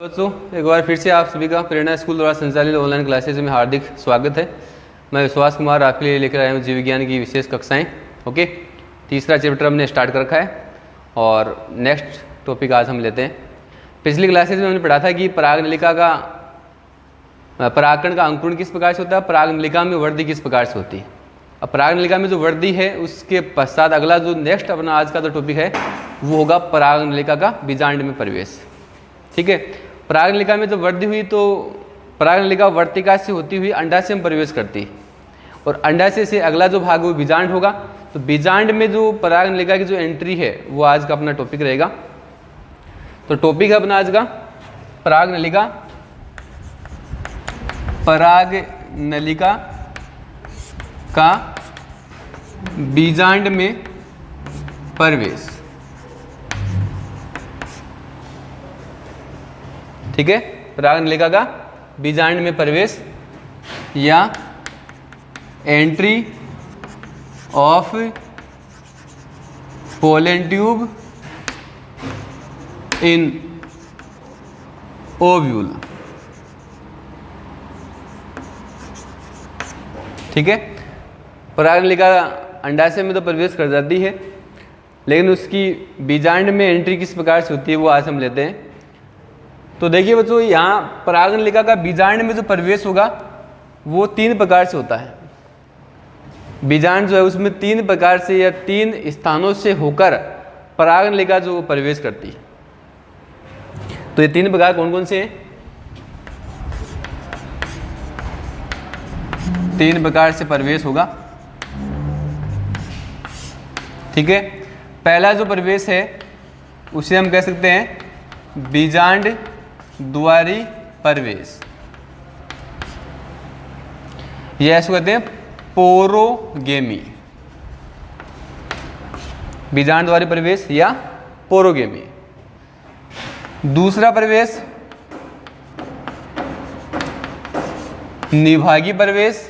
दोस्तों एक बार फिर से आप सभी का प्रेरणा स्कूल द्वारा संचालित ऑनलाइन क्लासेज में हार्दिक स्वागत है। मैं विश्वास कुमार आपके लिए लेकर आया हूँ जीव विज्ञान की विशेष कक्षाएं। ओके, तीसरा चैप्टर हमने स्टार्ट कर रखा है और नेक्स्ट टॉपिक आज हम लेते हैं। पिछली क्लासेज में हमने पढ़ा था कि परागनलिका का परागकण का अंकुरण किस प्रकार से होता है, परागनलिका में वृद्धि किस प्रकार से होती है। अब परागनलिका में जो वृद्धि है उसके पश्चात अगला जो नेक्स्ट अपना आज का जो टॉपिक है वो होगा परागनलिका का बीजांड में प्रवेश। ठीक है, परागनलिका में जब वृद्धि हुई तो परागनलिका वर्तिका से होती हुई अंडाशय में प्रवेश करती है और अंडाशय से अगला जो भाग वो बीजांड होगा। तो बीजांड में जो परागनलिका की जो एंट्री है वो आज का अपना टॉपिक रहेगा। तो टॉपिक है अपना आज का परागनलिका का बीजांड में प्रवेश। ठीक है, परागनलिका का बीजांड में प्रवेश या entry of pollen tube in ovule. ठीक है, परागनलिका अंडाशय में तो प्रवेश कर जाती है लेकिन उसकी बीजांड में एंट्री किस प्रकार से होती है वो आज हम लेते हैं। तो देखिए बच्चों, यहाँ परागनलिका का बीजांड में जो प्रवेश होगा वो 3 प्रकार से होता है। बीजांड जो है उसमें 3 प्रकार से या 3 स्थानों से होकर परागनलिका जो प्रवेश करती है। तो ये 3 प्रकार कौन कौन से हैं? 3 प्रकार से प्रवेश होगा। ठीक है, पहला जो प्रवेश है उसे हम कह सकते हैं बीजांड द्वारी प्रवेश, यह ऐसे कहते हैं पोरोगेमी। बीजांड द्वारी प्रवेश या पोरोगेमी। दूसरा प्रवेश निभागी प्रवेश,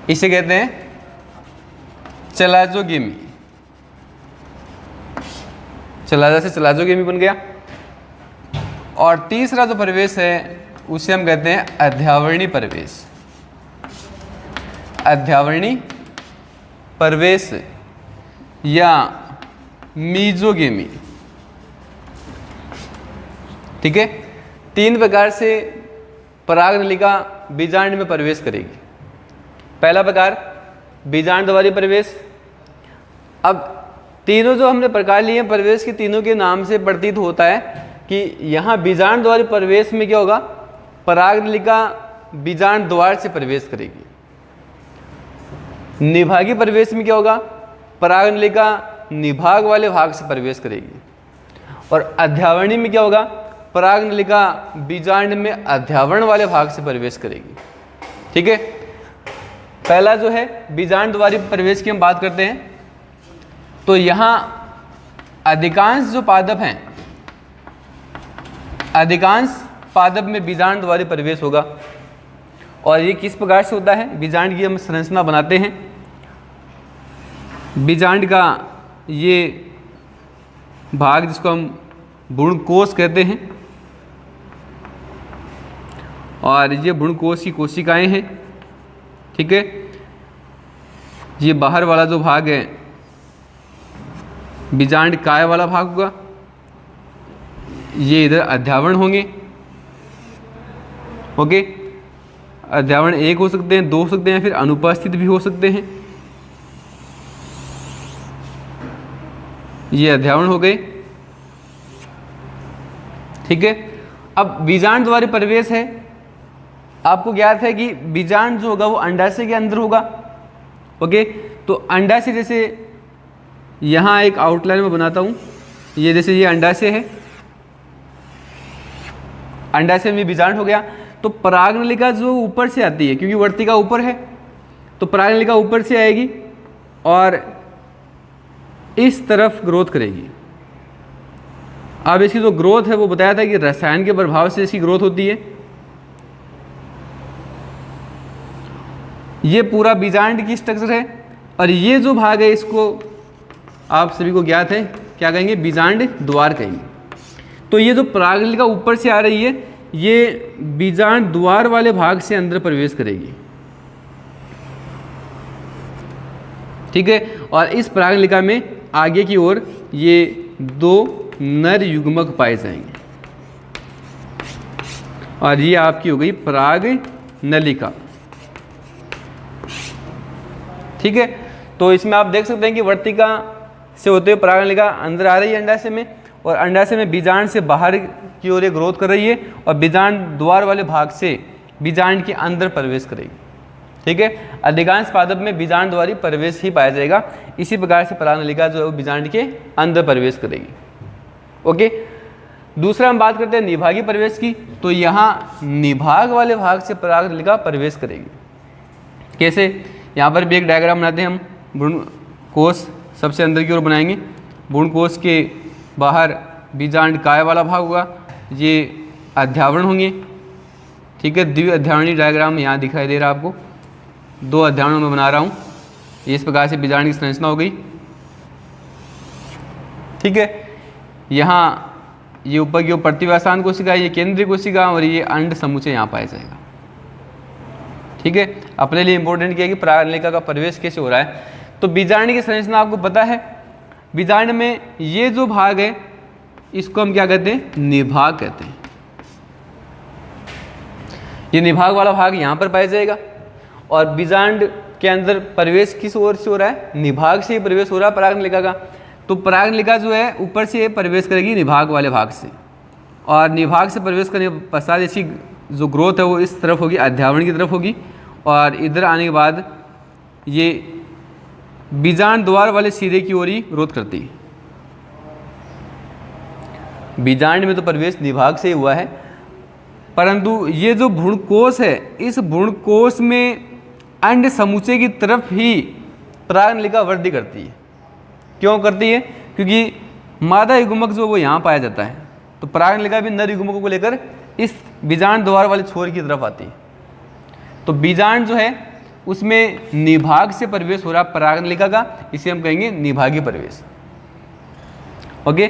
इसे कहते हैं चलाजोगेमी। चलाजा से चलाजोगेमी बन गया। और तीसरा जो प्रवेश है उसे हम कहते हैं अध्यावरणी प्रवेश। अध्यावरणी प्रवेश या मीजोगेमी। ठीक है, 3 प्रकार से परागनलिका बीजांड में प्रवेश करेगी। पहला प्रकार बीजांड द्वारी प्रवेश। अब तीनों जो हमने प्रकार लिए हैं प्रवेश के, तीनों के नाम से प्रतीत होता है कि यहाँ बीजांड द्वारी प्रवेश में क्या होगा, परागनलिका बीजांड द्वार से प्रवेश करेगी। निभागी प्रवेश में क्या होगा, परागनलिका निभाग वाले भाग से प्रवेश करेगी। और अध्यावरणी में क्या होगा, परागनलिका बीजांड में अध्यावरण वाले भाग से प्रवेश करेगी। ठीक है, पहला जो है बीजांड द्वारी प्रवेश की हम बात करते हैं। तो यहाँ अधिकांश जो पादप हैं, अधिकांश पादप में बीजांड द्वारी प्रवेश होगा। और ये किस प्रकार से होता है, बीजांड की हम संरचना बनाते हैं। बीजांड का ये भाग जिसको हम भ्रूणकोश कहते हैं और ये भ्रूणकोश की कोशिकाएं हैं। ठीक है, ये बाहर वाला जो भाग है बीजांड काय वाला भाग होगा। ये इधर अध्यावरण होंगे। ओके, अध्यावरण 1 हो सकते हैं, 2 हो सकते हैं, फिर अनुपस्थित भी हो सकते हैं। ये अध्यावरण हो गए। ठीक है, अब बीजांड द्वारी प्रवेश है। आपको ज्ञात है कि बीजांड जो होगा वो अंडाशय के अंदर होगा। ओके, तो अंडाशय जैसे यहाँ एक आउटलाइन में बनाता हूँ, ये जैसे ये अंडाशय है, अंडाशय में बीजांड हो गया। तो परागनलिका जो ऊपर से आती है, क्योंकि वर्तिका ऊपर है तो परागनलिका ऊपर से आएगी और इस तरफ ग्रोथ करेगी। अब इसकी जो ग्रोथ है वो बताया था कि रसायन के प्रभाव से इसकी ग्रोथ होती है। ये पूरा बीजांड की स्ट्रक्चर है और ये जो भाग है इसको आप सभी को ज्ञात है क्या कहेंगे, बीजांड द्वार कहेंगे। तो ये जो परागनलिका ऊपर से आ रही है ये बीजांड द्वार वाले भाग से अंदर प्रवेश करेगी, ठीक है। और इस परागनलिका में आगे की ओर ये 2 नर युग्मक पाए जाएंगे और ये आपकी हो गई परागनलिका, ठीक है। तो इसमें आप देख सकते हैं कि वर्तिका से होते हुए परागनलिका अंदर आ रही है अंडाशय में, और अंडाशय में बीजांड से बाहर की ओर ग्रोथ कर रही है और बीजांड द्वार वाले भाग से बीजांड के अंदर प्रवेश करेगी, ठीक है। अधिकांश पादप में बीजांड द्वारी प्रवेश ही पाया जाएगा। इसी प्रकार से परागनलिका जो है वो बीजांड के अंदर प्रवेश करेगी, ओके। दूसरा हम बात करते हैं निभागी प्रवेश की। तो यहाँ निभाग वाले भाग से परागनलिका प्रवेश करेगी। कैसे? यहाँ पर भी एक डायग्राम बनाते हैं हम। भ्रूणकोश सबसे अंदर की ओर बनाएंगे, भ्रूणकोश के बाहर बीजांड काय वाला भाग होगा, ये अध्यावरण होंगे, ठीक है। द्वि अध्यावरणी डायग्राम यहाँ दिखाई दे रहा है आपको, 2 अध्यावरणों में बना रहा हूँ। इस प्रकार से बीजांड की संरचना हो गई, ठीक है। यहाँ ये ऊपर की ओर प्रतिव्यासान कोशिका, ये केंद्रीय कोशिका और ये अंड समुच्चय यहाँ पाया जाएगा, ठीक है। अपने लिए इंपॉर्टेंट क्या है कि परागनलिका का प्रवेश कैसे हो रहा है। तो बीजांड की संरचना आपको पता है। बीजांड में ये जो भाग है इसको हम क्या कहते हैं? निभाग कहते हैं। ये निभाग वाला भाग यहाँ पर पाया जाएगा और बीजांड के अंदर प्रवेश किस ओर से हो रहा है? निभाग से ही प्रवेश हो रहा है परागनलिका का। तो परागनलिका जो है ऊपर से प्रवेश करेगी निभाग वाले भाग से, और निभाग से प्रवेश करने के पश्चात इसकी जो ग्रोथ है वो इस तरफ होगी, अध्यावरण की तरफ होगी, और इधर आने के बाद ये बीजांड द्वार वाले सिरे की ओर ही ग्रोथ करती है। बीजांड में तो प्रवेश निभाग से ही हुआ है, परंतु ये जो भ्रूणकोश है इस भ्रूणकोश में अंड समुच्चय की तरफ ही परागनलिका वृद्धि करती है। क्यों करती है? क्योंकि मादा युग्मक जो वो यहाँ पाया जाता है, तो परागनलिका भी नर युग्मकों को लेकर इस बीजांड द्वार वाले छोर की तरफ आती है। तो बीजांड जो है उसमें निभाग से प्रवेश हो रहा परागनलिका का, इसे हम कहेंगे निभागी प्रवेश, ओके।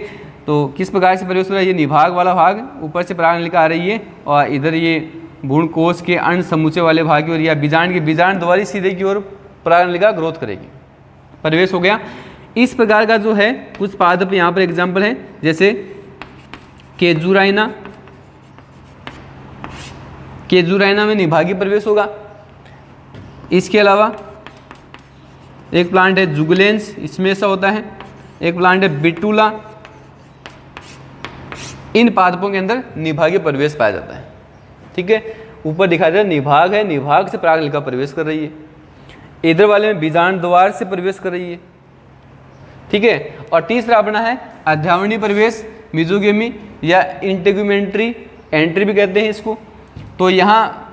तो किस प्रकार से प्रवेश हो रहा है? ये निभाग वाला भाग, ऊपर से परागनलिका आ रही है और इधर ये भ्रूणकोश के अंड समुच्चय वाले भाग की ओर या बीजांड के बीजांड द्वारी सीधे की ओर परागनलिका ग्रोथ करेगी, प्रवेश हो गया। इस प्रकार का जो है कुछ पादप यहाँ पर एग्जाम्पल है, जैसे केजुराइना। केजुराइना में निभागी प्रवेश होगा। इसके अलावा एक प्लांट है जुगलेंस, इसमें ऐसा होता है। एक प्लांट है बिटूला। इन पादपों के अंदर निभागी प्रवेश पाया जाता है, ठीक है। ऊपर दिखाई दे रहा निभाग है, निभाग से परागनलिका प्रवेश कर रही है। इधर वाले में बीजांड द्वार से प्रवेश कर रही है, ठीक है। और तीसरा अपना है अध्यावरणी प्रवेश, मिजोगेमी या इंटेगुमेंट्री एंट्री भी कहते हैं इसको। तो यहाँ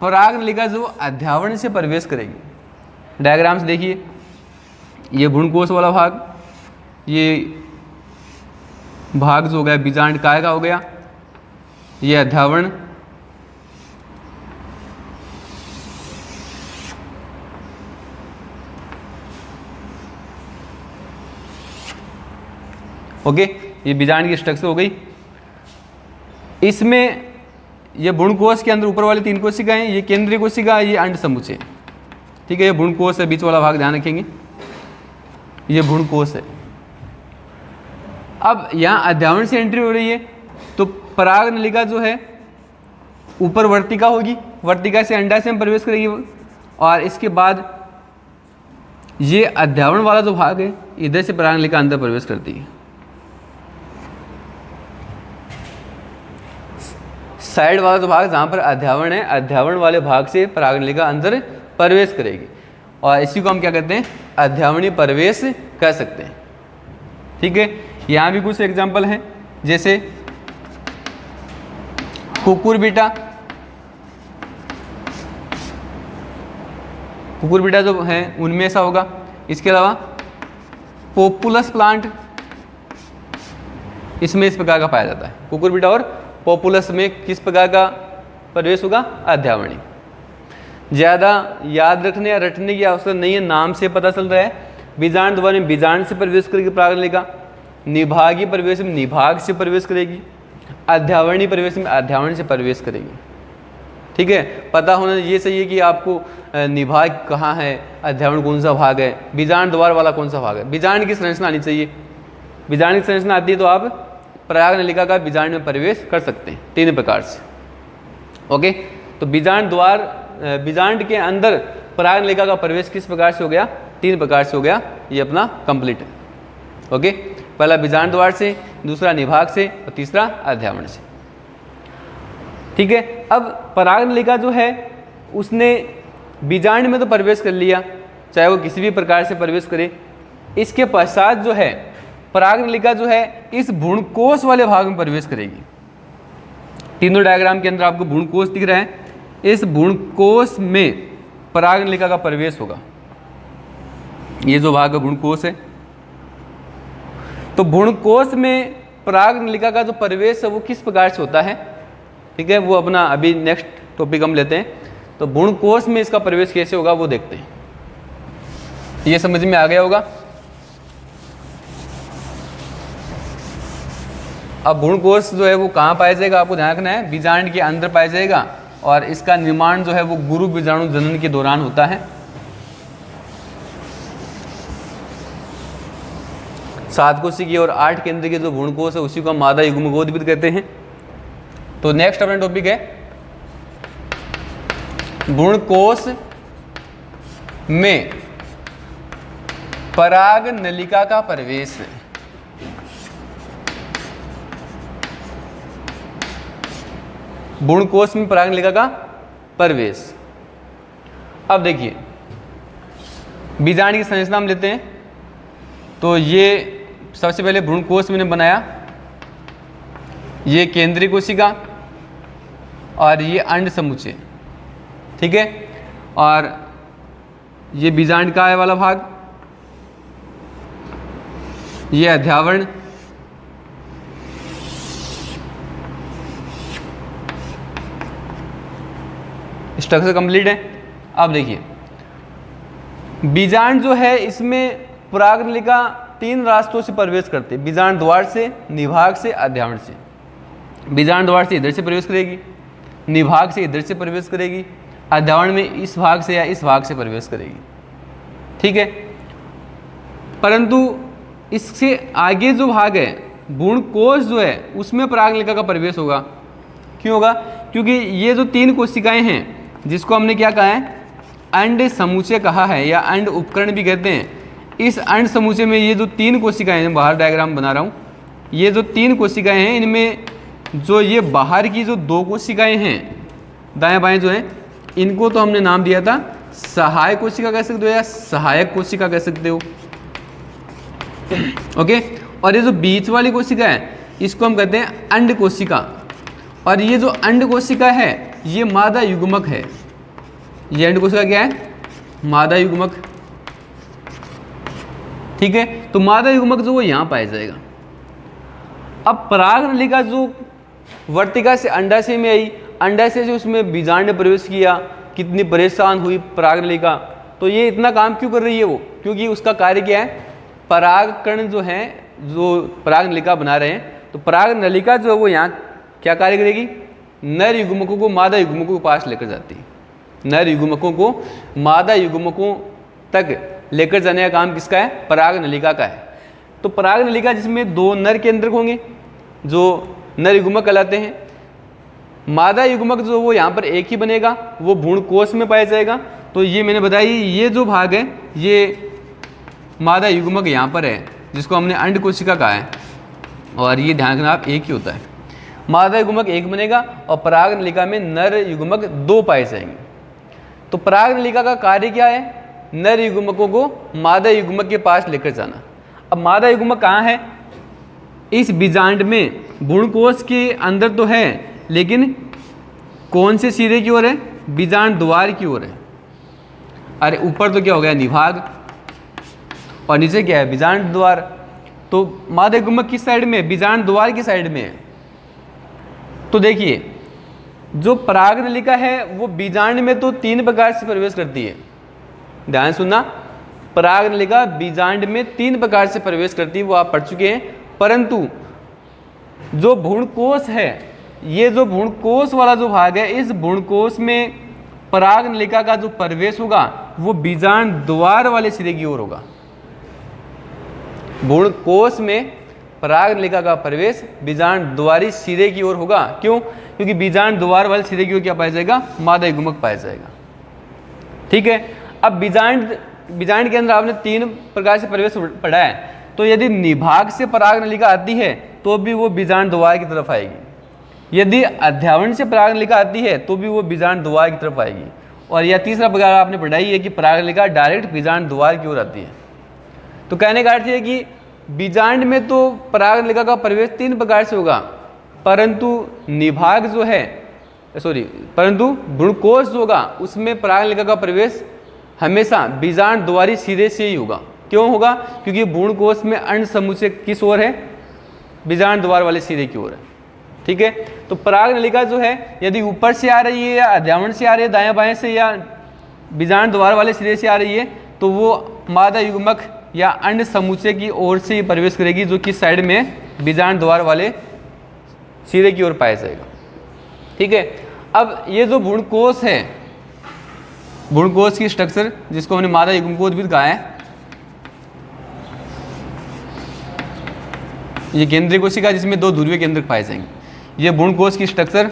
परागनलिका जो अध्यावरण से प्रवेश करेगी। डायग्राम से देखिए, ये भ्रूणकोश वाला भाग, ये भाग जो हो गया बीजांड काय का हो गया, ये अध्यावरण, ओके। ये बीजांड की स्ट्रक्चर हो गई। इसमें ये भ्रूणकोश के अंदर ऊपर वाली 3 कोशिका हैं, ये केंद्रीय कोशिका, ये अंड समुच्चय, ठीक है। ये भ्रूणकोश है, बीच वाला भाग ध्यान रखेंगे, ये भ्रूणकोश है। अब यहाँ अध्यावरण से एंट्री हो रही है, तो परागनलिका जो है ऊपर वर्तिका होगी, वर्तिका से अंडाशय में प्रवेश करेगी, और इसके बाद ये अध्यावरण वाला जो भाग है इधर से परागनलिका अंदर प्रवेश करती है। साइड वाला जो भाग जहाँ पर अध्यावरण है, अध्यावरण वाले भाग से परागनलिका अंदर प्रवेश करेगी, और इसी को हम क्या कहते हैं? अध्यावरणी प्रवेश कह सकते हैं, ठीक है। यहाँ भी कुछ एग्जाम्पल हैं, जैसे कुकुरबिटा। कुकुरबिटा जो है उनमें ऐसा होगा। इसके अलावा पोपुलस प्लांट, इसमें इस प्रकार का पाया जाता है। कुकुरबिटा और पोपुलस में किस प्रकार का प्रवेश होगा? अध्यावरणी। ज़्यादा याद रखने या रटने की आवश्यकता नहीं है, नाम से पता चल रहा है। बीजांड द्वारा बीजांड से प्रवेश करेगी परागनलिका, निभागी प्रवेश में निभाग से प्रवेश करेगी, अध्यावरणीय परिवेश में अध्यावरण से प्रवेश करेगी। ठीक है, पता होना ये सही है कि आपको निभाग कहाँ है, अध्यावरण कौन सा भाग है, बीजांड द्वार वाला कौन सा भाग है। बीजांड की संरचना आनी चाहिए, बीजांड की संरचना आती है तो आप पराग नलिका का बीजांड में प्रवेश कर सकते हैं 3 प्रकार से। ओके, तो बीजांड द्वार, बीजांड के अंदर पराग नलिका का प्रवेश किस प्रकार से हो गया, 3 प्रकार से हो गया। ये अपना कंप्लीट है। ओके, पहला बीजांड द्वार से, दूसरा निभाग से और तीसरा अध्यावरण से। ठीक है, अब पराग नलिका जो है उसने बीजांड में तो प्रवेश कर लिया, चाहे वो किसी भी प्रकार से प्रवेश करे। इसके पश्चात जो है पराग नलिका जो है इस भ्रूणकोश वाले भाग में प्रवेश करेगी। तीनों डायग्राम के अंदर आपको भ्रूणकोश दिख रहा है, इस भ्रूणकोश में पराग नलिका का प्रवेश होगा। ये जो भाग भ्रूणकोश है, तो भ्रूणकोश में पराग नलिका का जो प्रवेश है वो किस प्रकार से होता है। ठीक है, वो अपना अभी नेक्स्ट टॉपिक हम लेते हैं। तो भ्रूणकोश में इसका प्रवेश कैसे होगा वो देखते हैं। ये समझ में आ गया होगा। अब भ्रूणकोश जो है वो कहाँ पाया जाएगा, आपको ध्यान रखना है, बीजांड के अंदर पाया जाएगा और इसका निर्माण जो है वो गुरु बीजाणु जनन के दौरान होता है। 7 कोशिकीय और 8 केंद्र के जो भ्रूणकोश है उसी को हम मादा युग्मकोश भी कहते हैं। तो नेक्स्ट अपना टॉपिक है भ्रूणकोश में पराग नलिका का प्रवेश। भ्रूणकोश में पराग नलिका का प्रवेश। अब देखिए बीजांड की संरचना हम लेते हैं। तो ये सबसे पहले भ्रूणकोश मैंने बनाया, ये केंद्रीय कोशिका और ये अंड समुच्चय। ठीक है, और ये बीजांड का है वाला भाग, ये अध्यावरण, स्ट्रक्चर कंप्लीट है। अब देखिए बीजांड जो है इसमें पराग नलिका 3 रास्तों से प्रवेश करते हैं, बीजांड द्वार से, निभाग से, अध्यावरण से। बीजांड द्वार से इधर से प्रवेश करेगी, निभाग से इधर से प्रवेश करेगी, अध्यावरण में इस भाग से या इस भाग से प्रवेश करेगी। ठीक है, परंतु इससे आगे जो भाग है भ्रूणकोश जो है उसमें पराग नलिका का प्रवेश होगा। क्यों होगा, क्योंकि ये जो 3 कोशिकाएं हैं जिसको हमने क्या कहा है, अंड समुच्चय कहा है या अंड उपकरण भी कहते हैं। इस अंड समुच्चय में ये जो 3 कोशिकाएं हैं, बाहर डायग्राम बना रहा हूँ, ये जो 3 कोशिकाएं हैं इनमें जो ये बाहर की जो 2 कोशिकाएं हैं दाएं बाएं जो हैं, इनको तो हमने नाम दिया था सहायक कोशिका कह सकते हो या सहायक कोशिका कह सकते हो। ओके, और ये जो बीच वाली कोशिका है इसको हम कहते हैं अंड कोशिका, और ये जो अंड कोशिका है ये मादा युग्मक है। ये अंड कोशिका क्या है, मादा युग्मक। ठीक है, तो मादा युग्मक जो वो यहाँ पाया जाएगा। अब पराग नलिका जो वर्तिका से अंडाशय में आई, अंडाशय से उसमें बीजांड ने प्रवेश किया, कितनी परेशान हुई पराग नलिका। तो ये इतना काम क्यों कर रही है वो, क्योंकि उसका कार्य क्या है, परागकण जो है, जो पराग नलिका बना रहे हैं, तो पराग नलिका जो है वो यहाँ क्या कार्य करेगी, नर युग्मकों को मादा युग्मकों के पास लेकर जाती है। नर युग्मकों को मादा युग्मकों तक लेकर जाने का काम किसका है, पराग नलिका का है। तो पराग नलिका जिसमें 2 नर केंद्रक होंगे जो नर युग्मक कहलाते हैं, मादा युग्मक जो वो यहाँ पर एक ही बनेगा, वो भ्रूणकोश में पाया जाएगा। तो ये मैंने बताई, ये जो भाग है ये मादा युग्मक यहाँ पर है जिसको हमने अंड कोशिका कहा है, और ये ध्यान रखना आप एक ही होता है। मादा युग्मक एक बनेगा और पराग नलिका में नर युग्मक 2 पाए जाएंगे। तो पराग नलिका का कार्य क्या है, नर युग्मकों को मादा युग्मक के पास लेकर जाना। अब मादा युग्मक कहाँ है, इस बीजांड में, भ्रूणकोश के अंदर तो है लेकिन कौन से सिरे की ओर है, बीजांड द्वार की ओर है। अरे ऊपर तो क्या हो गया, निभाग, और नीचे क्या है, बीजांड द्वार। तो मादा युग्मक किस साइड में है, बीजांड द्वार की साइड में है। तो देखिए जो पराग नलिका है वो बीजांड में तो 3 प्रकार से प्रवेश करती है। ध्यान सुनना, पराग नलिका बीजांड में 3 प्रकार से प्रवेश करती है, वो आप पढ़ चुके हैं। परंतु जो भ्रूणकोश है, ये जो भ्रूणकोश वाला जो भाग है, इस भ्रूणकोश में पराग नलिका का जो प्रवेश होगा वो बीजांड द्वार वाले सिरे की ओर होगा। भ्रूणकोश में पराग नलिका का प्रवेश बीजांड द्वारी सिरे की ओर होगा। क्यों? क्योंकि बीजांड द्वार वाले सिरे की ओर क्या पाया जाएगा? मादा युग्मक पाया जाएगा। ठीक है। अब बीजांड के अंदर आपने 3 प्रकार से प्रवेश पढ़ा है, तो यदि निभाग से पराग नलिका आती है तो भी वो बीजांड द्वार की तरफ आएगी, यदि अध्यावरण से पराग नलिका आती है तो भी वो बीजांड द्वार की तरफ आएगी, और यह तीसरा प्रकार आपने पढ़ाई है कि पराग नलिका डायरेक्ट बीजांड द्वार की ओर आती है। तो कहने का अर्थ है कि बीजांड में तो पराग नलिका का प्रवेश 3 प्रकार से होगा, परंतु निभाग जो है, परंतु भ्रूणकोश जो होगा उसमें पराग नलिका का प्रवेश हमेशा बीजांड द्वारी सिरे से ही होगा। क्यों होगा? क्योंकि भ्रूणकोश में अंड समुच्चय किस ओर है? बीजांड द्वार वाले सिरे की ओर है। ठीक है। तो पराग नलिका जो है यदि ऊपर से आ रही है या अध्यावरण से आ रही है, दाएं बाएं से या बीजांड द्वार वाले सिरे से आ रही है, तो वो मादा युग्मक या अंड समुच्चय की ओर से ही प्रवेश करेगी, जो कि साइड में बीजांड द्वार वाले सिरे की ओर पाया जाएगा। ठीक है। अब ये जो भ्रूणकोश है, भ्रूणकोश की स्ट्रक्चर जिसको हमने मादा युग्मकोश भी कहा है, ये केंद्रीय कोशिका जिसमें 2 ध्रुवीय केंद्रक पाए जाएंगे। ये भ्रूणकोश की स्ट्रक्चर,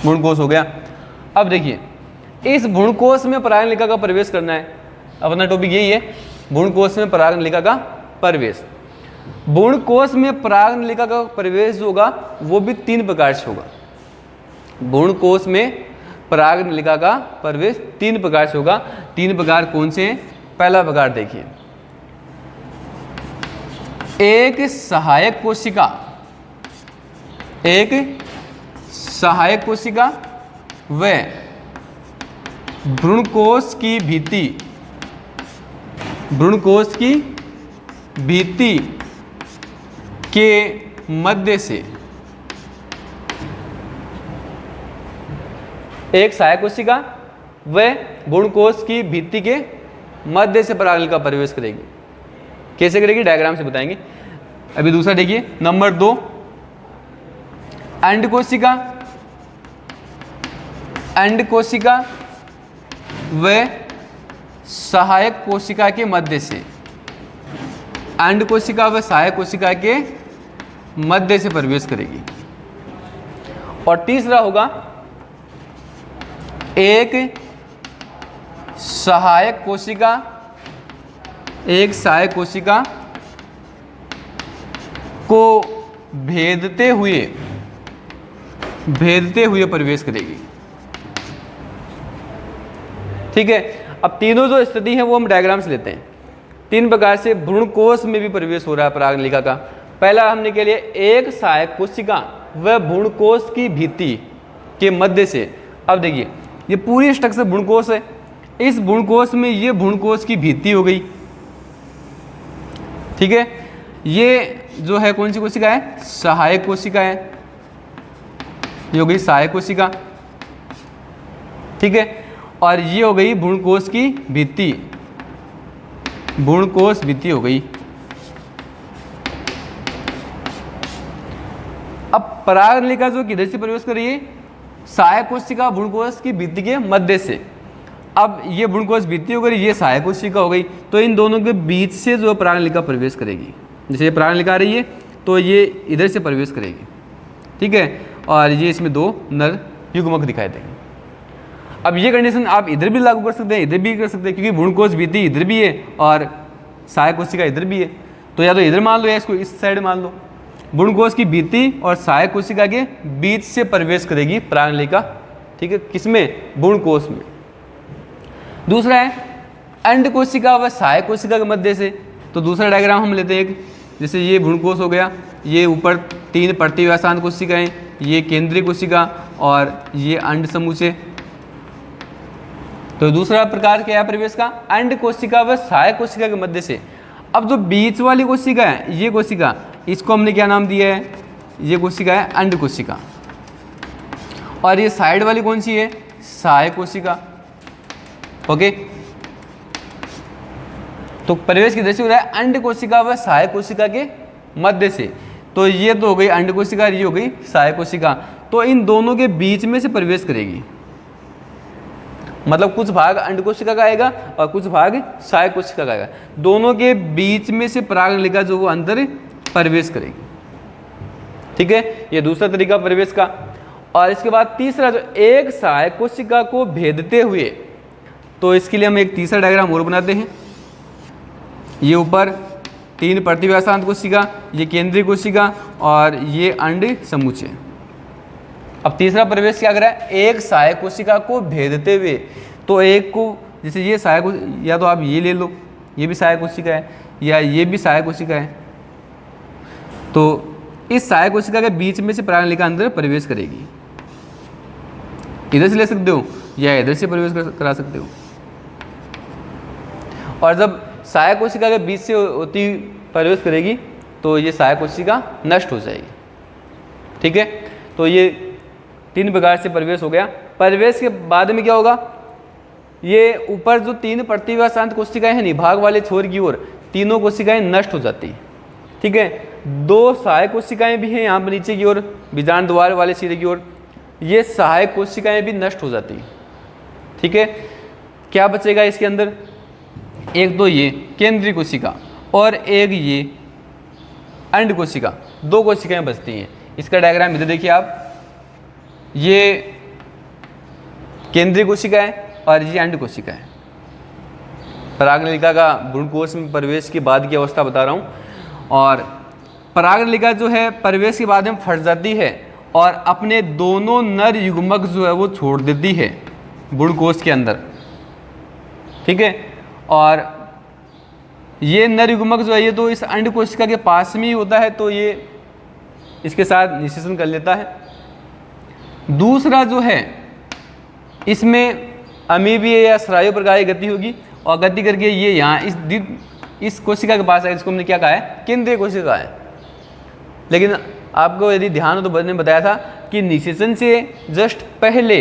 भ्रूणकोश हो गया। अब देखिए, इस भ्रूणकोश में पराग नलिका का प्रवेश करना है। अपना टॉपिक यही है, भ्रूणकोश में पराग नलिका का प्रवेश। भ्रूणकोश में पराग नलिका का प्रवेश जो होगा वो भी 3 प्रकार से होगा। भ्रूणकोश में पराग नलिका का प्रवेश 3 प्रकार से होगा। 3 प्रकार कौन से हैं? पहला प्रकार देखिए, एक सहायक कोशिका, एक सहायक कोशिका व भ्रूणकोश की भित्ति, भ्रूणकोश की भित्ति के मध्य से, एक सहायक कोशिका व भ्रूणकोश की भित्ति के मध्य से पराग नलिका प्रवेश करेगी। कैसे करेगी? डायग्राम से बताएंगे। अभी दूसरा देखिए, नंबर 2, अंड कोशिका, अंड कोशिका व सहायक कोशिका के मध्य से, अंड कोशिका व सहायक कोशिका के मध्य से प्रवेश करेगी। और तीसरा होगा, एक सहायक कोशिका, एक सहायक कोशिका को भेदते हुए प्रवेश करेगी। ठीक है। अब तीनों जो स्थिति है वो हम डायग्राम से लेते हैं। 3 प्रकार से भ्रूणकोश में भी प्रवेश हो रहा है पराग नलिका का। पहला हमने के लिए एक सहायक कोशिका व भ्रूणकोश की भित्ति के मध्य से। अब देखिए, ये पूरी स्ट्रक्चर भ्रूणकोश है। इस भ्रूणकोश में ये भ्रूणकोश की भित्ति हो गई। ठीक है। ये जो है कौन सी कोशिका है? सहायक कोशिका है। ये हो गई सहायक कोशिका। ठीक है। और ये हो गई भ्रूणकोश की भित्ति, भ्रूणकोश भित्ति हो गई। अब पराग नलिका जो किधर से प्रवेश कर रही है? सहायक कोशिका भ्रूणकोश की भित्ति के मध्य से। अब ये भ्रूणकोश भित्ति हो गई, ये सहायक कोशिका हो गई, तो इन दोनों के बीच से जो पराग नलिका प्रवेश करेगी। जैसे ये पराग नलिका आ रही है तो ये इधर से प्रवेश करेगी। ठीक है। और ये इसमें 2 नर युग्मक दिखाई देंगे। अब ये कंडीशन आप इधर भी लागू कर सकते हैं, इधर भी कर सकते हैं, क्योंकि भ्रूणकोश भित्ति इधर भी है और सहायक कोशिका इधर भी है। तो या तो इधर मान लो या इसको इस साइड मान लो। भ्रूणकोश की भित्ति और सहायक कोशिका के बीच से प्रवेश करेगी पराग नलिका। ठीक है। किसमें? भ्रूणकोश में। दूसरा है अंड कोशिका व सहायक कोशिका के मध्य से। तो दूसरा डायग्राम हम लेते हैं एक, जैसे ये भ्रूणकोश हो गया, ये ऊपर 3 प्रतिव्यासांत कोशिकाएं, ये केंद्रीय कोशिका और ये अंड समुच्चय। तो दूसरा प्रकार क्या है प्रवेश का? अंड कोशिका व सहायक कोशिका के मध्य से। अब जो बीच वाली कोशिका है, ये कोशिका, इसको हमने क्या नाम दिया है? ये कोशिका है अंड कोशिका। और ये साइड वाली कौन सी है? सहायक कोशिका। ओके। तो प्रवेश किधर से हो रहा है? अंड कोशिका व सहायक कोशिका के मध्य से। तो ये तो हो गई अंड कोशिका, ये हो गई सहायक कोशिका। तो इन दोनों के बीच में से प्रवेश करेगी, मतलब कुछ भाग अंड कोशिका का आएगा और कुछ भाग सहायक कोशिका का आएगा। दोनों के बीच में से परागनलिका जो वो अंदर प्रवेश करेगी। ठीक है, ये दूसरा तरीका प्रवेश का। और इसके बाद तीसरा, जो एक सहायक कोशिका को भेदते हुए, तो इसके लिए हम एक तीसरा डायग्राम और बनाते हैं। ये ऊपर 3 प्रतिव्यासांत कोशिका, ये केंद्रीय कोशिका और ये अंड समुच्चय। अब तीसरा प्रवेश क्या कर रहा है, एक सहायक कोशिका को भेदते हुए। तो एक को, जैसे ये सहायक, या तो आप ये ले लो, ये भी सहायक कोशिका है, या ये भी सहायक कोशिका है। तो इस सहायक कोशिका के बीच में से परागनलिका अंदर प्रवेश करेगी। इधर से ले सकते हो या इधर से प्रवेश करा सकते हो। और जब सहायक कोशिका के बीच से होती प्रवेश करेगी तो ये सहायक कोशिका नष्ट हो जाएगी। ठीक है, तो ये 3 प्रकार से प्रवेश हो गया। प्रवेश के बाद में क्या होगा, ये ऊपर जो 3 प्रतिव्यासांत कोशिकाएं हैं निभाग वाले छोर की ओर, तीनों कोशिकाएं नष्ट हो जाती हैं। ठीक है, 2 सहायक कोशिकाएं भी हैं यहाँ पर नीचे की ओर, बीजांड द्वार वाले सिरे की ओर, ये सहायक कोशिकाएं भी नष्ट हो जाती हैं। ठीक है, क्या बचेगा इसके अंदर, एक तो ये केंद्रीय कोशिका और एक ये अंड कोशिका, 2 कोशिकाएं बचती हैं। इसका डायग्राम इधर देखिए आप, ये केंद्रीय कोशिका है और ये अंड कोशिका है। परागनलिका का भ्रूणकोश में प्रवेश के बाद की अवस्था बता रहा हूँ। और परागनलिका जो है प्रवेश के बाद में फट जाती है और अपने दोनों नर युग्मक जो है वो छोड़ देती है भ्रूणकोश के अंदर। ठीक है, और ये नर युग्मक जो है ये तो इस अंड कोशिका के पास में ही होता है, तो ये इसके साथ निषेचन कर लेता है। दूसरा जो है इसमें अमीबीय या स्रायु प्रकार की गति होगी और गति करके ये यहाँ इस कोशिका के पास है, इसको हमने क्या कहा है, केंद्रीय कोशिका है। लेकिन आपको यदि ध्यान हो तो मैंने बताया था कि निषेचन से जस्ट पहले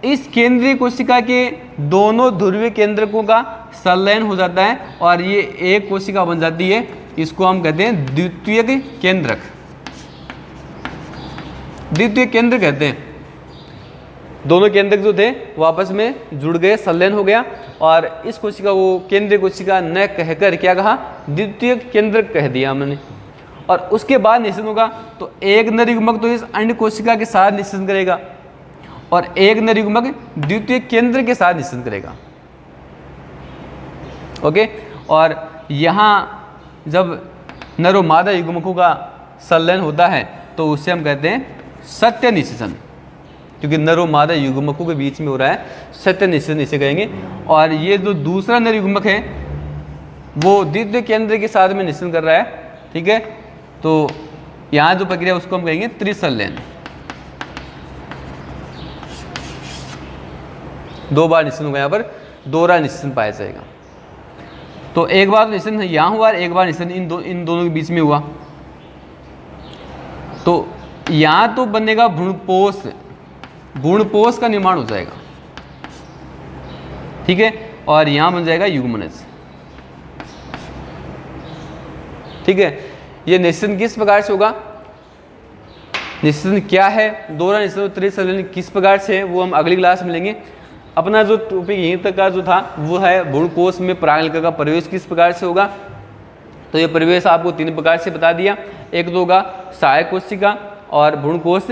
इस केंद्रीय कोशिका के दोनों ध्रुवीय केंद्रकों का संलयन हो जाता है और ये एक कोशिका बन जाती है। इसको हम कहते हैं द्वितीयक केंद्रक, द्वितीय केंद्र कहते हैं। दोनों केंद्रक जो थे वो आपस में जुड़ गए, संलयन हो गया और इस कोशिका को केंद्रीय कोशिका न कहकर क्या कहा, द्वितीय केंद्रक कह दिया हमने। और उसके बाद निषेचन होगा तो एक नर युग्मक तो इस अंड कोशिका के साथ निषेचन करेगा और एक नर युग्मक द्वितीय केंद्र के साथ निषेचन करेगा। ओके, और यहाँ जब नर और मादा युग्मकों का संलयन होता है तो उससे हम कहते हैं सत्य निषेचन, क्योंकि नर और मादा युग्मकों के बीच में हो रहा है सत्य निषेचन, इसे कहेंगे। और ये जो दूसरा नर युग्मक है वो द्वितीय केंद्र के साथ में निषेचन कर रहा है। ठीक है, तो यहाँ जो प्रक्रिया उसको हम कहेंगे त्रिसंलयन। 2 बार निषेचन होगा, यहाँ पर दोहरा निषेचन पाया जाएगा। तो एक बार निषेचन यहाँ हुआ और एक बार निषेचन इन दोनों के बीच में हुआ। तो यहाँ तो बनेगा भ्रूणपोष, भ्रूणपोष का निर्माण हो जाएगा। ठीक है, और यहाँ बन जाएगा युग्मनज। ठीक है, ये निषेचन किस प्रकार से होगा, निषेचन क्या है, दोहरा निषेचन त्रिसंलयन किस प्रकार से है वो हम अगली क्लास में लेंगे। अपना जो टॉपिक यहीं तक का जो था वो है भ्रूणकोश में परागनलिका का प्रवेश किस प्रकार से होगा। तो ये प्रवेश आपको 3 प्रकार से बता दिया। एक तो होगा सहायक कोशिका और भ्रूणकोश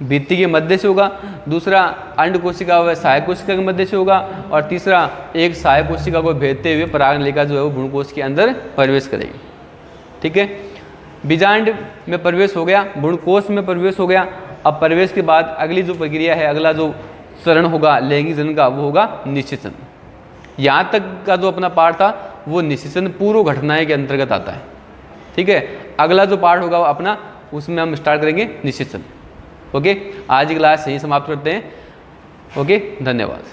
भित्ति के मध्य से होगा, दूसरा अंड कोशिका व सहायक कोशिका के मध्य से होगा, और तीसरा एक सहायक कोशिका को भेदते हुए परागनलिका जो है वो भ्रूणकोश के अंदर प्रवेश करेगी। ठीक है, बीजांड में प्रवेश हो गया, भ्रूणकोश में प्रवेश हो गया। अब प्रवेश के बाद अगली जो प्रक्रिया है, अगला जो चरण होगा लैंगिक जनन का, वो होगा निषेचन। यहाँ तक का जो अपना पार्ट था वो निषेचन पूर्व घटनाएं के अंतर्गत आता है। ठीक है, अगला जो पार्ट होगा अपना उसमें हम स्टार्ट करेंगे निषेचन। ओके, आज की क्लास यहीं समाप्त करते हैं। ओके, धन्यवाद।